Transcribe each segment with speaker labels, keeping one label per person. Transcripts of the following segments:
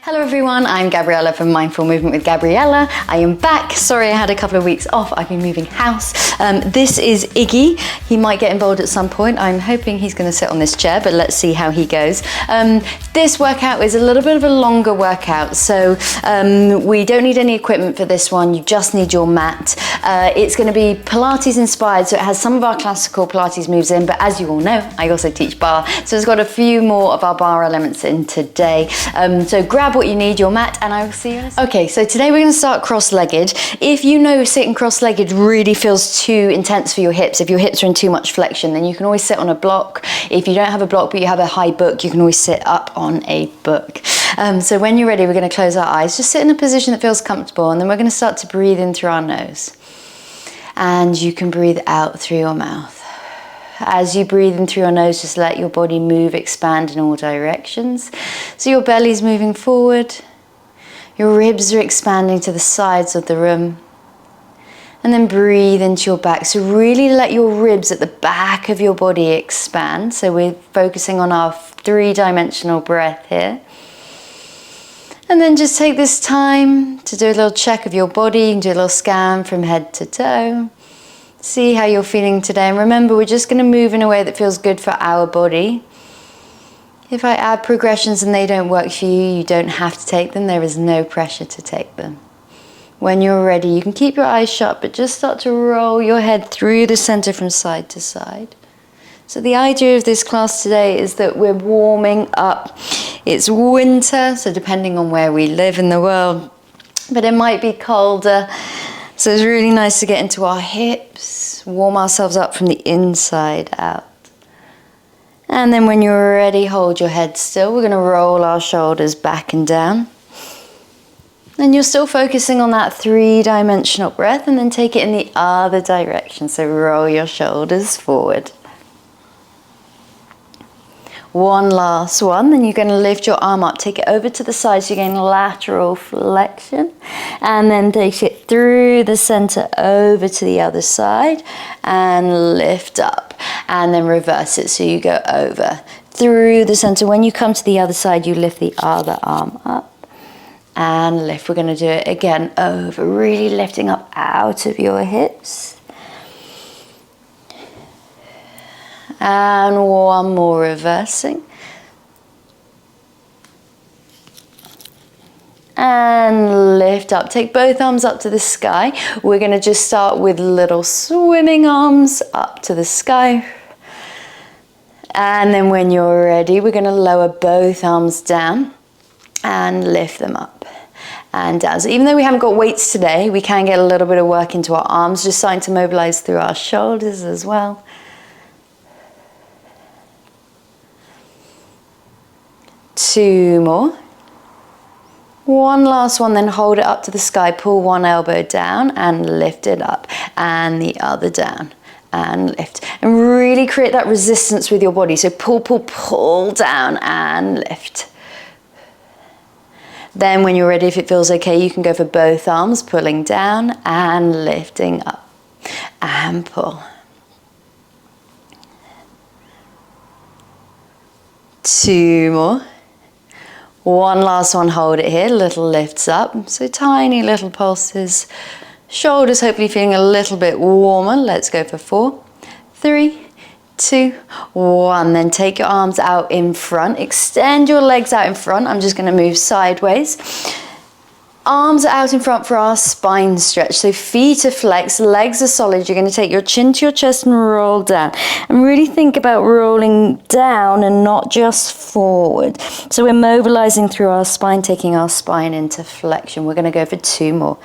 Speaker 1: Hello everyone, I'm Gabriella from Mindful Movement with Gabriella. I am back. Sorry I had a couple of weeks off. I've been moving house. This is Iggy. He might get involved at some point. I'm hoping he's going to sit on this chair, but let's see how he goes. This workout is a little bit of a longer workout, so we don't need any equipment for this one. You just need your mat. It's going to be Pilates inspired, so it has some of our classical Pilates moves in, but as you all know, I also teach barre, so it's got a few more of our barre elements in today. So grab what you need, your mat, and I will see you in a second. Okay, so today we're going to start cross-legged. If you know sitting cross-legged really feels too intense for your hips, if your hips are in too much flexion, then you can always sit on a block. If you don't have a block but you have a high book, you can always sit up on a book. So when you're ready, we're going to close our eyes. Just sit in a position that feels comfortable, and then we're going to start to breathe in through our nose. And you can breathe out through your mouth. As you breathe in through your nose, just let your body move, expand in all directions. So your belly's moving forward, your ribs are expanding to the sides of the room. And then breathe into your back. So really let your ribs at the back of your body expand. So we're focusing on our three-dimensional breath here. And then just take this time to do a little check of your body. You can do a little scan from head to toe. See how you're feeling today, and remember, we're just going to move in a way that feels good for our body. If I add progressions and they don't work for you, you don't have to take them. There is no pressure to take them. When you're ready, you can keep your eyes shut, but just start to roll your head through the center from side to side. So the idea of this class today is that we're warming up. It's winter, so depending on where we live in the world, but it might be colder. So it's really nice to get into our hips, warm ourselves up from the inside out. And then when you're ready, hold your head still. We're going to roll our shoulders back and down. And you're still focusing on that three-dimensional breath, and then take it in the other direction. So roll your shoulders forward. One last one, then you're going to lift your arm up, take it over to the side so you gain lateral flexion, and then take it through the center over to the other side and lift up, and then reverse it so you go over through the center. When you come to the other side, you lift the other arm up and lift. We're going to do it again over, really lifting up out of your hips. And one more, reversing. And lift up. Take both arms up to the sky. We're going to just start with little swimming arms up to the sky. And then when you're ready, we're going to lower both arms down and lift them up and down. So even though we haven't got weights today, we can get a little bit of work into our arms, just starting to mobilize through our shoulders as well. Two more. One last one, then hold it up to the sky. Pull one elbow down and lift it up, and the other down and lift. And really create that resistance with your body. So pull, pull, pull down and lift. Then when you're ready, if it feels okay, you can go for both arms, pulling down and lifting up and pull. Two more. One last one, hold it here, little lifts up, so tiny little pulses. Shoulders hopefully feeling a little bit warmer. Let's go for 4, 3, 2, 1. Then take your arms out in front, extend your legs out in front. I'm just going to move sideways. Arms are out in front for our spine stretch. So feet are flexed, legs are solid. You're going to take your chin to your chest and roll down. And really think about rolling down and not just forward. So we're mobilizing through our spine, taking our spine into flexion. We're going to go for 2 more.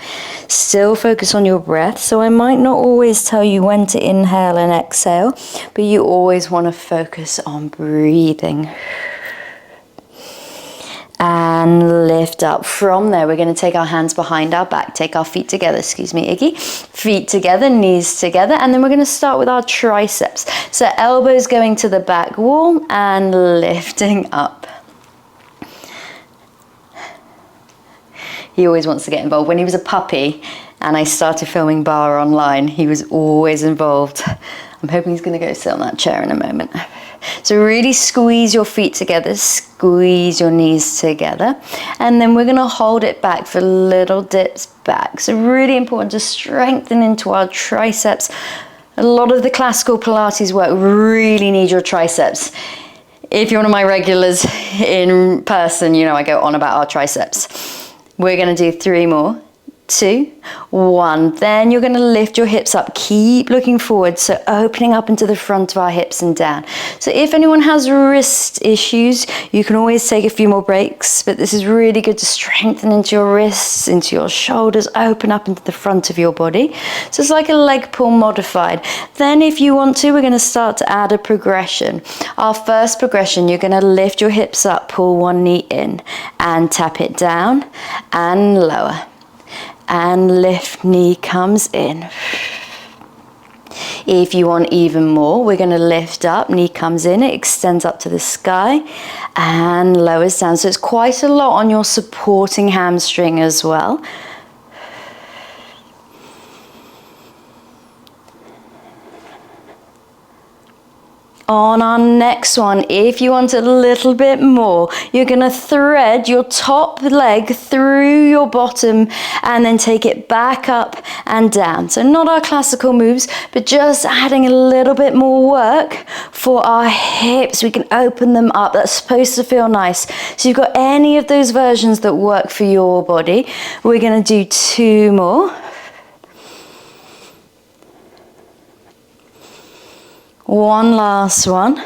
Speaker 1: Still focus on your breath. So I might not always tell you when to inhale and exhale, but you always want to focus on breathing. And lift up. From there, we're going to take our hands behind our back, take our feet together, excuse me, Iggy. Feet together, knees together, and then we're going to start with our triceps. So elbows going to the back wall and lifting up. He always wants to get involved. When he was a puppy and I started filming barre online, he was always involved. I'm hoping he's going to go sit on that chair in a moment. So really squeeze your feet together, squeeze your knees together, and then we're going to hold it back for little dips back. So really important to strengthen into our triceps. A lot of the classical Pilates work really need your triceps. If you're one of my regulars in person, you know I go on about our triceps. We're going to do 3 more. 2, 1. Then you're going to lift your hips up. Keep looking forward, so opening up into the front of our hips and down. So if anyone has wrist issues, you can always take a few more breaks, but this is really good to strengthen into your wrists, into your shoulders, open up into the front of your body. So it's like a leg pull modified. Then if you want to, we're going to start to add a progression. Our first progression, you're going to lift your hips up, pull one knee in and tap it down and lower. And lift, knee comes in. If you want even more, we're going to lift up, knee comes in, it extends up to the sky and lowers down. So it's quite a lot on your supporting hamstring as well. On our next one, if you want a little bit more, you're going to thread your top leg through your bottom and then take it back up and down. So not our classical moves, but just adding a little bit more work for our hips. We can open them up. That's supposed to feel nice. So you've got any of those versions that work for your body. We're going to do 2 more. One last one.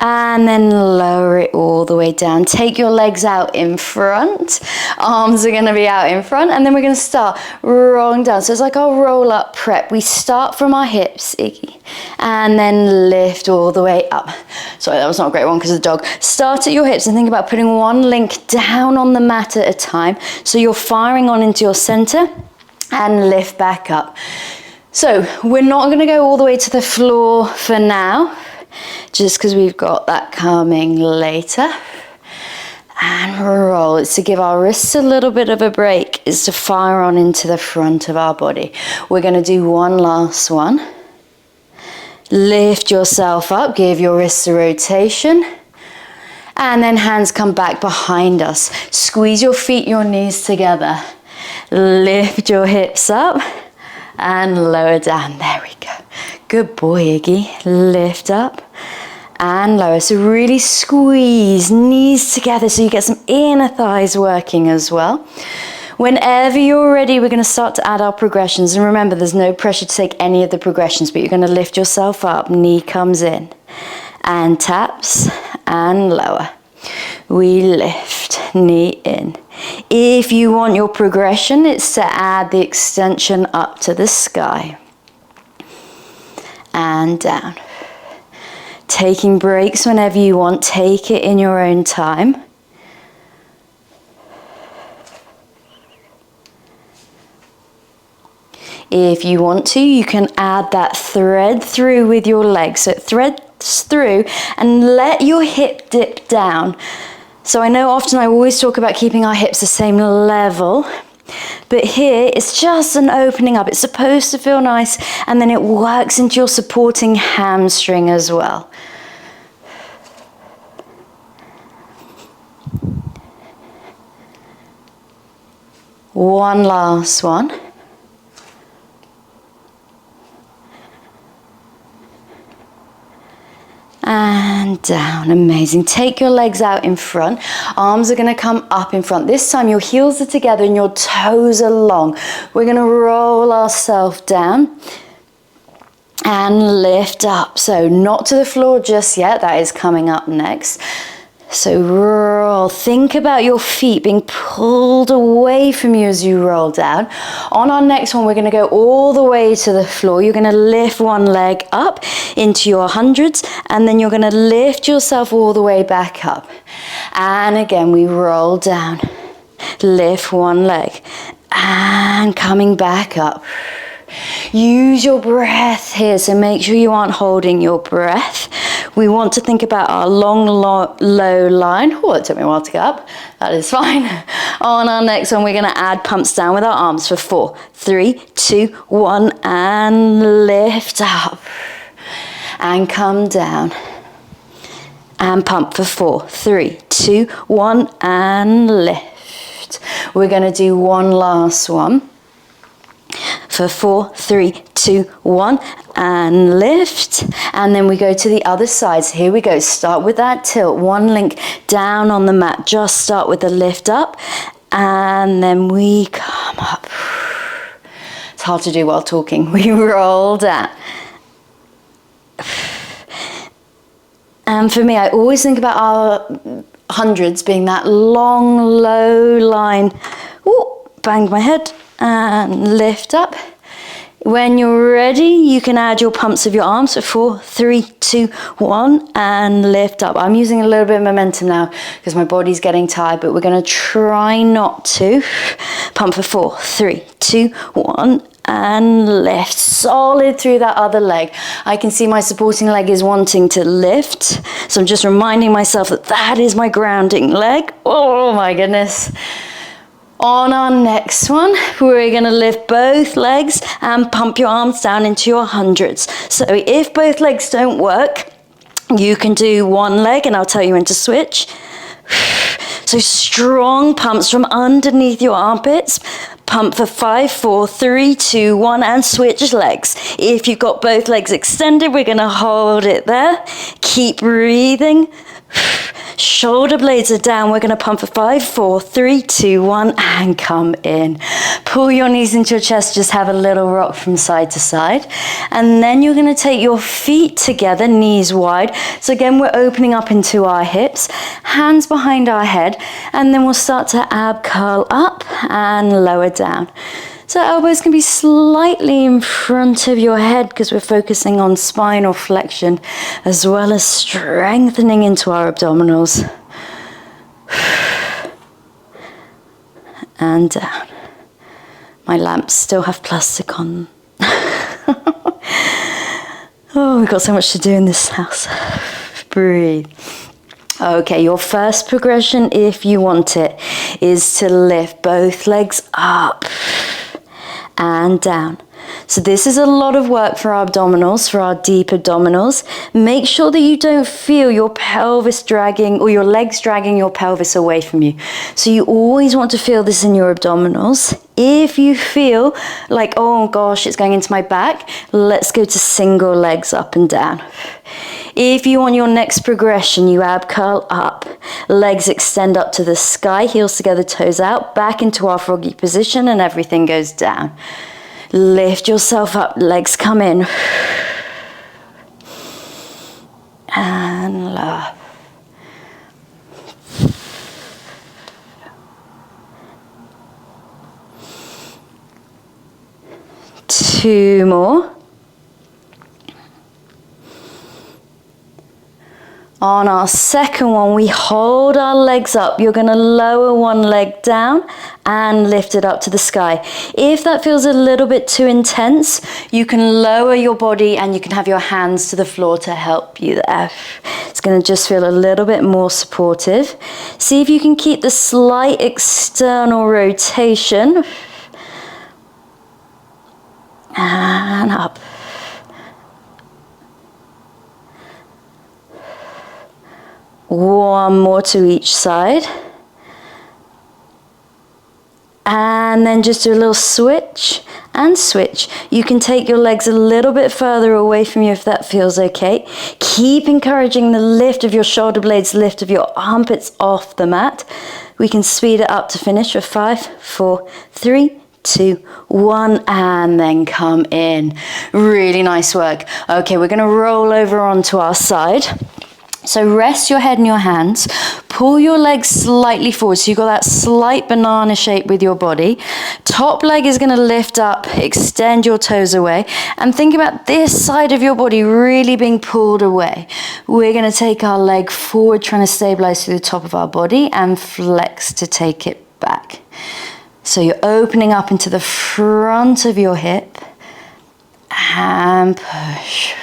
Speaker 1: And then lower it all the way down. Take your legs out in front. Arms are going to be out in front. And then we're going to start rolling down. So it's like our roll-up prep. We start from our hips, Iggy, and then lift all the way up. Sorry, that was not a great one because of the dog. Start at your hips and think about putting one link down on the mat at a time. So you're firing on into your center. And lift back up. So we're not going to go all the way to the floor for now, just because we've got that coming later. And roll. It's to give our wrists a little bit of a break, is to fire on into the front of our body. We're going to do one last one. Lift yourself up, give your wrists a rotation. And then hands come back behind us. Squeeze your feet, your knees together. Lift your hips up and lower down. There we go. Good boy, Iggy. Lift up and lower. So really squeeze knees together so you get some inner thighs working as well. Whenever you're ready, we're going to start to add our progressions. And remember, there's no pressure to take any of the progressions, but you're going to lift yourself up. Knee comes in and taps and lower. We lift, knee in. If you want your progression, it's to add the extension up to the sky and down. Taking breaks whenever you want, take it in your own time. If you want to, you can add that thread through with your legs. So it threads through and let your hip dip down. So I know often I always talk about keeping our hips the same level, but here it's just an opening up. It's supposed to feel nice, and then it works into your supporting hamstring as well. One last one. And down. Amazing. Take your legs out in front. Arms are going to come up in front. This time your heels are together and your toes are long. We're going to roll ourselves down and lift up. So not to the floor just yet. That is coming up next. So roll. Think about your feet being pulled away from you as you roll down. On our next one, we're going to go all the way to the floor. You're going to lift one leg up into your hundreds, and then you're going to lift yourself all the way back up. And again, we roll down. Lift one leg and coming back up. Use your breath here, so make sure you aren't holding your breath. We want to think about our long, low line. Oh, it took me a while to get up. That is fine. On our next one, we're going to add pumps down with our arms for 4, 3, 2, 1, and lift up. And come down. And pump for 4, 3, 2, 1, and lift. We're going to do one last one. For 4, 3, 2, 1, and lift. And then we go to the other side. So here we go. Start with that tilt. One link down on the mat. Just start with the lift up. And then we come up. It's hard to do while talking. We roll down. And for me, I always think about our hundreds being that long, low line. Ooh, banged my head. And lift up. When you're ready, you can add your pumps of your arms. So 4, 3, 2, 1, and lift up. I'm using a little bit of momentum now because my body's getting tired, but we're going to try not to. Pump for 4, 3, 2, 1, and lift. Solid through that other leg. I can see my supporting leg is wanting to lift. So I'm just reminding myself that that is my grounding leg. Oh my goodness. On our next one, we're going to lift both legs and pump your arms down into your hundreds. So if both legs don't work, you can do one leg and I'll tell you when to switch. So strong pumps from underneath your armpits. Pump for 5, 4, 3, 2, 1, and switch legs. If you've got both legs extended, we're going to hold it there. Keep breathing. Shoulder blades are down. We're going to pump for 5, 4, 3, 2, 1, and come in. Pull your knees into your chest. Just have a little rock from side to side. And then you're going to take your feet together, knees wide. So again, we're opening up into our hips, hands behind our head, and then we'll start to ab curl up and lower down. So elbows can be slightly in front of your head because we're focusing on spinal flexion as well as strengthening into our abdominals. And down. My lamps still have plastic on. Oh, we've got so much to do in this house. Breathe. Okay, your first progression, if you want it, is to lift both legs up and down. So this is a lot of work for our abdominals, for our deep abdominals. Make sure that you don't feel your pelvis dragging or your legs dragging your pelvis away from you. So you always want to feel this in your abdominals. If you feel like, oh gosh, it's going into my back, let's go to single legs up and down. If you want your next progression, you ab curl up, legs extend up to the sky, heels together, toes out, back into our froggy position, and everything goes down. Lift yourself up, legs come in. And lower. Two more. On our second one, we hold our legs up. You're going to lower one leg down and lift it up to the sky. If that feels a little bit too intense, you can lower your body and you can have your hands to the floor to help you there. It's going to just feel a little bit more supportive. See if you can keep the slight external rotation. And up. One more to each side. And then just do a little switch and switch. You can take your legs a little bit further away from you if that feels okay. Keep encouraging the lift of your shoulder blades, lift of your armpits off the mat. We can speed it up to finish for 5, 4, 3, 2, 1, and then come in. Really nice work. Okay, we're going to roll over onto our side. So rest your head in your hands, pull your legs slightly forward so you've got that slight banana shape with your body. Top leg is going to lift up, extend your toes away, and think about this side of your body really being pulled away. We're going to take our leg forward, trying to stabilize through the top of our body, and flex to take it back. So you're opening up into the front of your hip and push.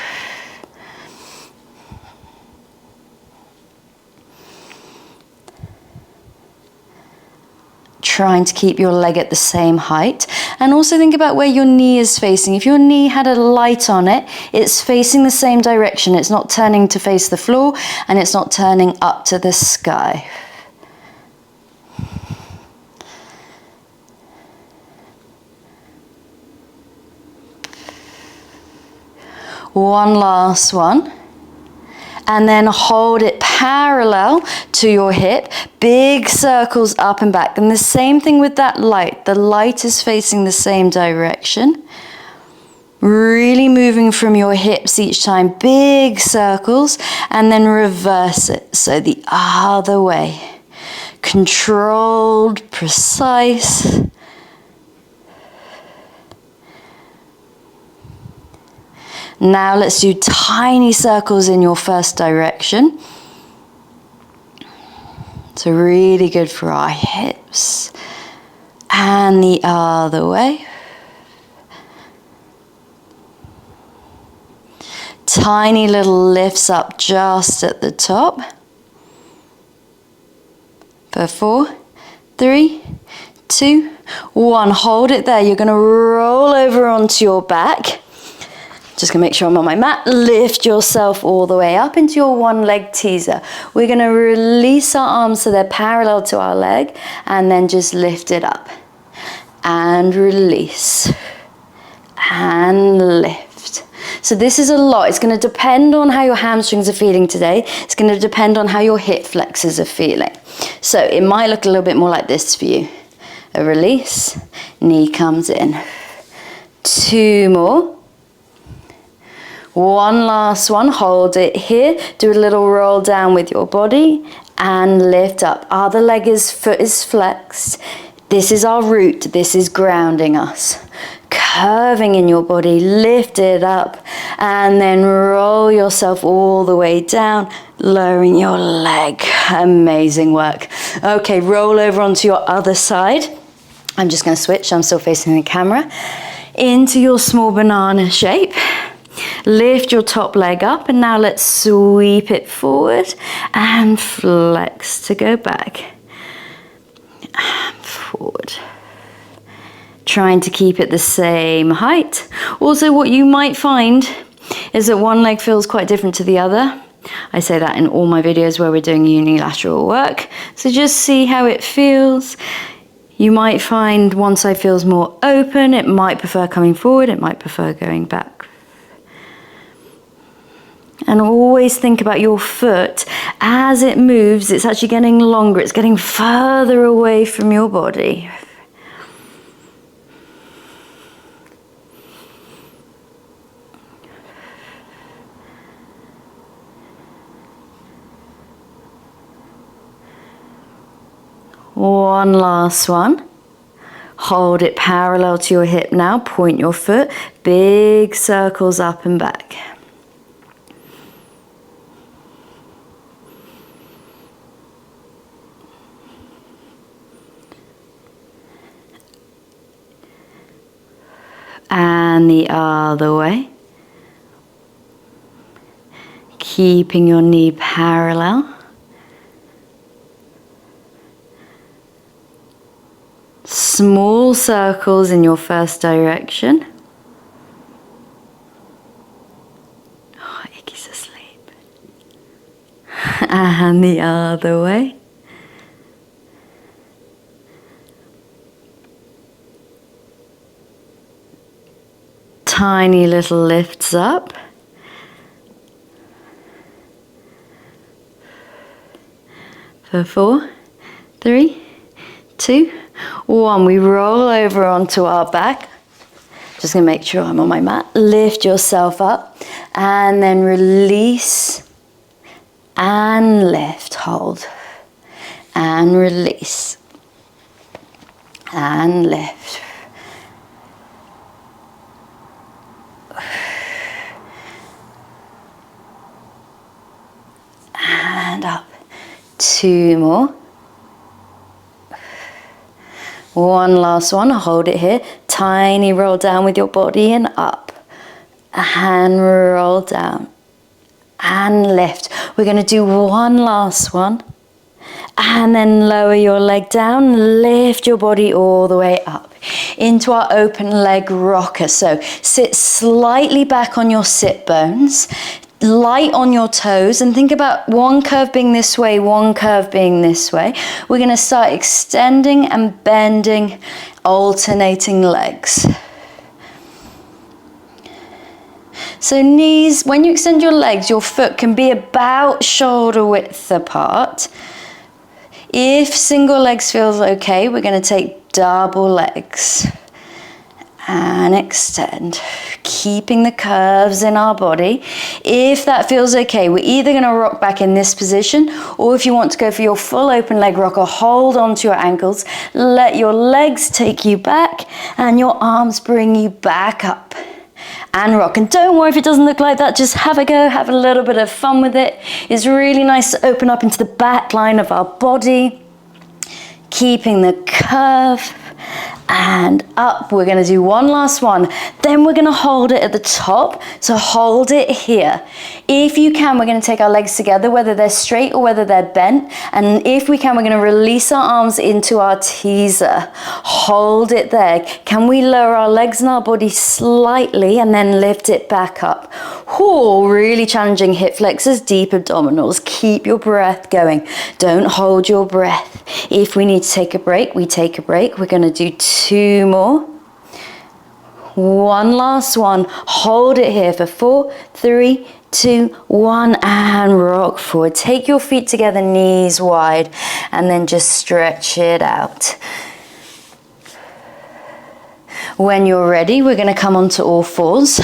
Speaker 1: trying to keep your leg at the same height. And also think about where your knee is facing. If your knee had a light on it, it's facing the same direction. It's not turning to face the floor, and it's not turning up to the sky. One last one. And then hold it parallel to your hip. Big circles up and back. And the same thing with that light. The light is facing the same direction. Really moving from your hips each time. Big circles. And then reverse it. So the other way. Controlled, precise. Now let's do tiny circles in your first direction. So really good for our hips. And the other way. Tiny little lifts up just at the top. For 4, 3, 2, 1. Hold it there. You're going to roll over onto your back. Just gonna make sure I'm on my mat. Lift yourself all the way up into your one leg teaser. We're gonna release our arms so they're parallel to our leg, and then just lift it up. And release. And lift. So this is a lot. It's gonna depend on how your hamstrings are feeling today. It's gonna depend on how your hip flexors are feeling. So it might look a little bit more like this for you. A release, knee comes in. 2 more. One last one, hold it here, do a little roll down with your body and lift up. Other foot is flexed. This is our root, this is grounding us. Curving in your body, lift it up and then roll yourself all the way down, lowering your leg. Amazing work. Okay, roll over onto your other side. I'm just gonna switch, I'm still facing the camera. Into your small banana shape. Lift your top leg up and now let's sweep it forward and flex to go back and forward. Trying to keep it the same height. Also, what you might find is that one leg feels quite different to the other. I say that in all my videos where we're doing unilateral work. So just see how it feels. You might find one side feels more open. It might prefer coming forward. It might prefer going back. And always think about your foot. As it moves, it's actually getting longer. It's getting further away from your body. One last one. Hold it parallel to your hip now. Point your foot. Big circles up and back. And the other way. Keeping your knee parallel. Small circles in your first direction. Oh, Iggy's asleep. And the other way. Tiny little lifts up. For 4, 3, 2, 1. We roll over onto our back. Just gonna make sure I'm on my mat. Lift yourself up and then release and lift. Hold and release and lift. And up. 2 more. One last one. Hold it here. Tiny roll down with your body and up. And roll down. And lift. We're going to do one last one. And then lower your leg down, lift your body all the way up into our open leg rocker. So sit slightly back on your sit bones, light on your toes, and think about one curve being this way, one curve being this way. We're going to start extending and bending, alternating legs. So knees, when you extend your legs, your foot can be about shoulder width apart. If single legs feels okay, we're going to take double legs and extend, keeping the curves in our body. If that feels okay, we're either going to rock back in this position, or if you want to go for your full open leg rocker, hold onto your ankles, let your legs take you back and your arms bring you back up. And rock. And don't worry if it doesn't look like that, just have a go, have a little bit of fun with it. It's really nice to open up into the back line of our body, keeping the curve, and up. We're going to do one last one. Then we're going to hold it at the top. So hold it here. If you can, we're going to take our legs together, whether they're straight or whether they're bent. And if we can, we're going to release our arms into our teaser. Hold it there. Can we lower our legs and our body slightly and then lift it back up? Oh, really challenging hip flexors, deep abdominals. Keep your breath going. Don't hold your breath. If we need to take a break, we take a break. We're going to do 2 more. One last one. Hold it here for 4, 3, 2, 1, and rock forward. Take your feet together, knees wide, and then just stretch it out. When you're ready, we're going to come onto all fours.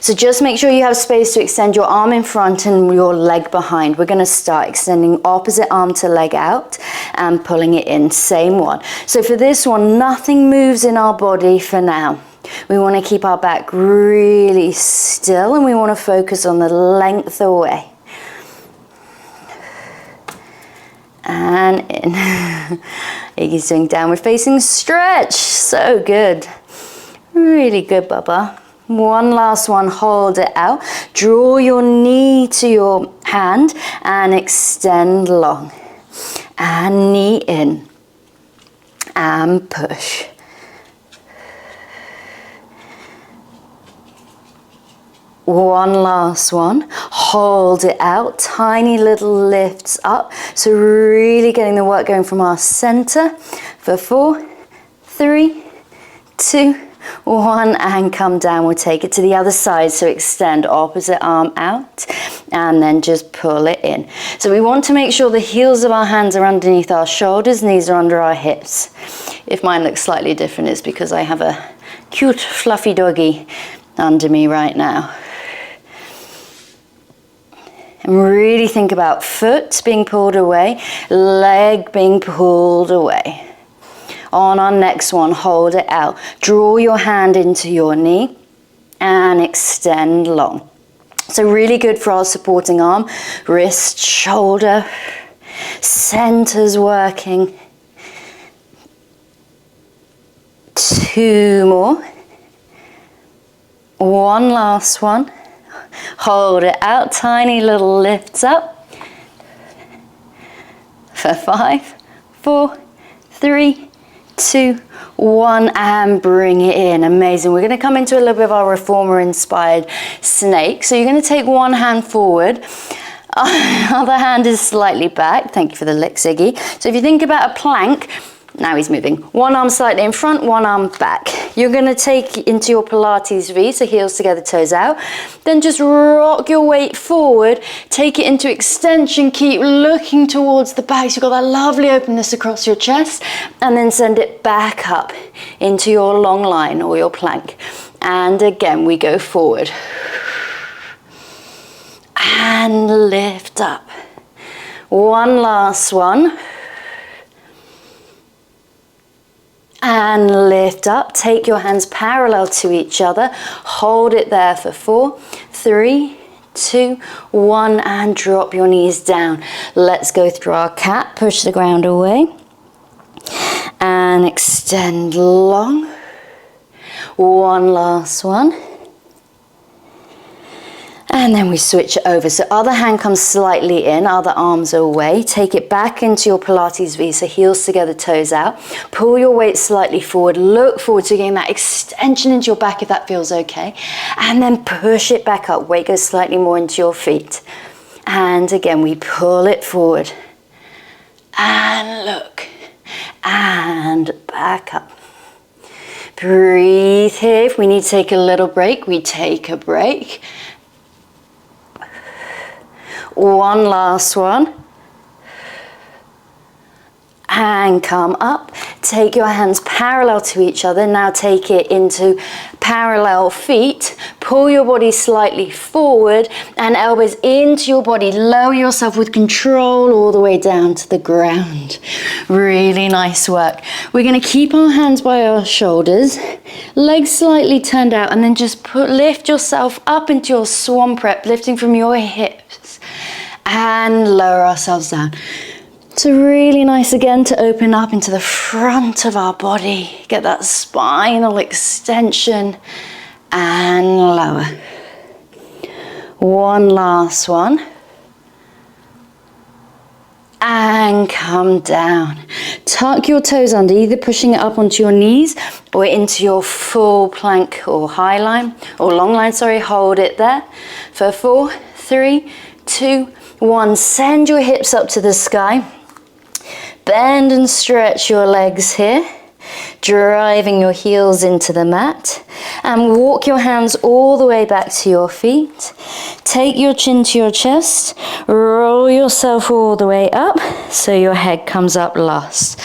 Speaker 1: So just make sure you have space to extend your arm in front and your leg behind. We're going to start extending opposite arm to leg out and pulling it in, same one. So for this one, nothing moves in our body for now. We want to keep our back really still and we want to focus on the length away. And in. Iggy's doing downward facing stretch. So good. Really good, Bubba. One last one, hold it out. Draw your knee to your hand and extend long. And knee in. And push. One last one, hold it out, tiny little lifts up. So really getting the work going from our center for 4, 3, 2, 1, and come down. We'll take it to the other side. So extend opposite arm out and then just pull it in. So we want to make sure the heels of our hands are underneath our shoulders, knees are under our hips. If mine looks slightly different, it's because I have a cute fluffy doggy under me right now. And really think about foot being pulled away, leg being pulled away. On our next one, hold it out. Draw your hand into your knee and extend long. So really good for our supporting arm, wrist, shoulder, centers working. 2 more. One last one. Hold it out, tiny little lifts up. For 5, 4, 3, 2, 1, and bring it in. Amazing. We're going to come into a little bit of our reformer inspired snake. So you're going to take one hand forward, other hand is slightly back. Thank you for the lick, Ziggy. So if you think about a plank, now he's moving. One arm slightly in front, one arm back. You're going to take into your Pilates V, so heels together, toes out. Then just rock your weight forward, take it into extension, keep looking towards the back. So you've got that lovely openness across your chest, and then send it back up into your long line or your plank. And again, we go forward. And lift up. One last one. And lift up, take your hands parallel to each other, hold it there for 4, 3, 2, 1, and drop your knees down. Let's go through our cat, push the ground away, and extend long. One last one. And then we switch it over. So other hand comes slightly in, other arms are away. Take it back into your Pilates V, so heels together, toes out. Pull your weight slightly forward, look forward to getting that extension into your back if that feels okay. And then push it back up, weight goes slightly more into your feet. And again, we pull it forward. And look. And back up. Breathe here. If we need to take a little break, we take a break. One last one. And come up. Take your hands parallel to each other. Now take it into parallel feet. Pull your body slightly forward and elbows into your body. Lower yourself with control all the way down to the ground. Really nice work. We're going to keep our hands by our shoulders, legs slightly turned out, and then just lift yourself up into your swan prep, lifting from your hips and lower ourselves down. So really nice again to open up into the front of our body. Get that spinal extension and lower. One last one. And come down. Tuck your toes under, either pushing it up onto your knees or into your full plank or high line or long line, sorry. Hold it there for 4, 3, 2, 1. Send your hips up to the sky. Bend and stretch your legs here, driving your heels into the mat, and walk your hands all the way back to your feet. Take your chin to your chest, roll yourself all the way up so your head comes up last.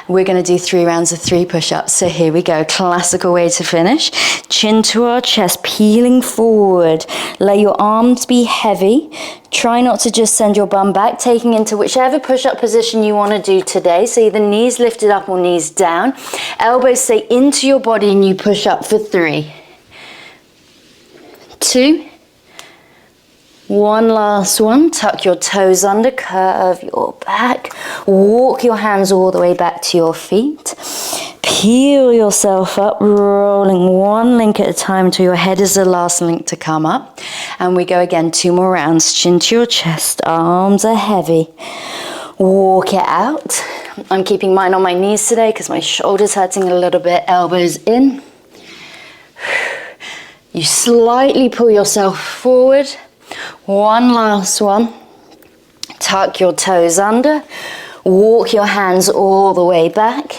Speaker 1: We're going to do 3 rounds of 3 push-ups. So here we go, classical way to finish. Chin to our chest, peeling forward. Let your arms be heavy. Try not to just send your bum back, taking into whichever push-up position you want to do today. So either knees lifted up or knees down. Elbows stay into your body and you push up for 3, 2, 1 last one. Tuck your toes under, curve your back. Walk your hands all the way back to your feet. Peel yourself up, rolling 1 link at a time until your head is the last link to come up. And we go again, 2 more rounds. Chin to your chest, arms are heavy. Walk it out. I'm keeping mine on my knees today because my shoulder's hurting a little bit. Elbows in. You slightly pull yourself forward. 1 last one. Tuck your toes under. Walk your hands all the way back.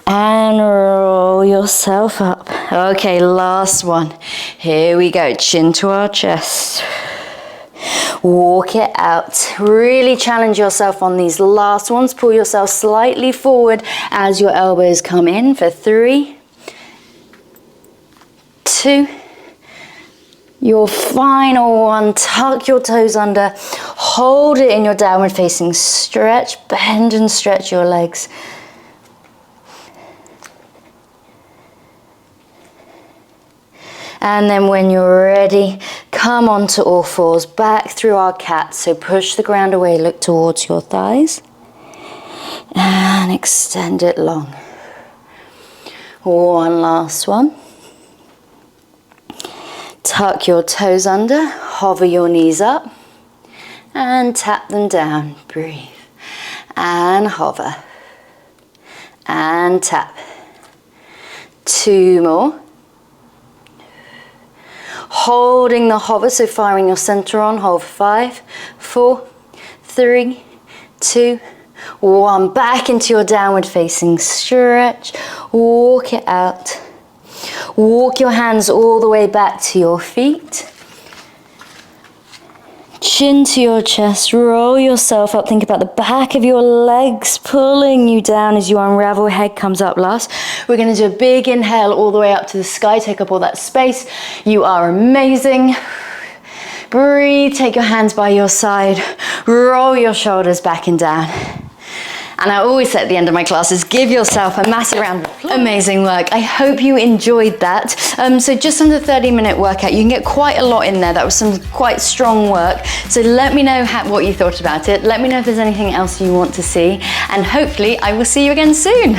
Speaker 1: And roll yourself up. Okay, last one. Here we go. Chin to our chest. Walk it out. Really challenge yourself on these last ones. Pull yourself slightly forward as your elbows come in for 3, 2, your final one. Tuck your toes under. Hold it in your downward facing stretch. Bend and stretch your legs. And then when you're ready, come onto all fours, back through our cat. So push the ground away, look towards your thighs. And extend it long. 1 last one. Tuck your toes under, hover your knees up. And tap them down, breathe. And hover. And tap. 2 more. Holding the hover, so firing your center on, hold for 5, 4, 3, 2, 1. Back into your downward facing stretch. Walk it out. Walk your hands all the way back to your feet. Chin to your chest, roll yourself up. Think about the back of your legs pulling you down as you unravel. Head comes up last. We're going to do a big inhale all the way up to the sky. Take up all that space. You are amazing. Breathe. Take your hands by your side. Roll your shoulders back and down. And I always say at the end of my classes, give yourself a massive round of applause. Amazing work. I hope you enjoyed that. So just under 30-minute workout, you can get quite a lot in there. That was some quite strong work. So let me know what you thought about it. Let me know if there's anything else you want to see. And hopefully I will see you again soon.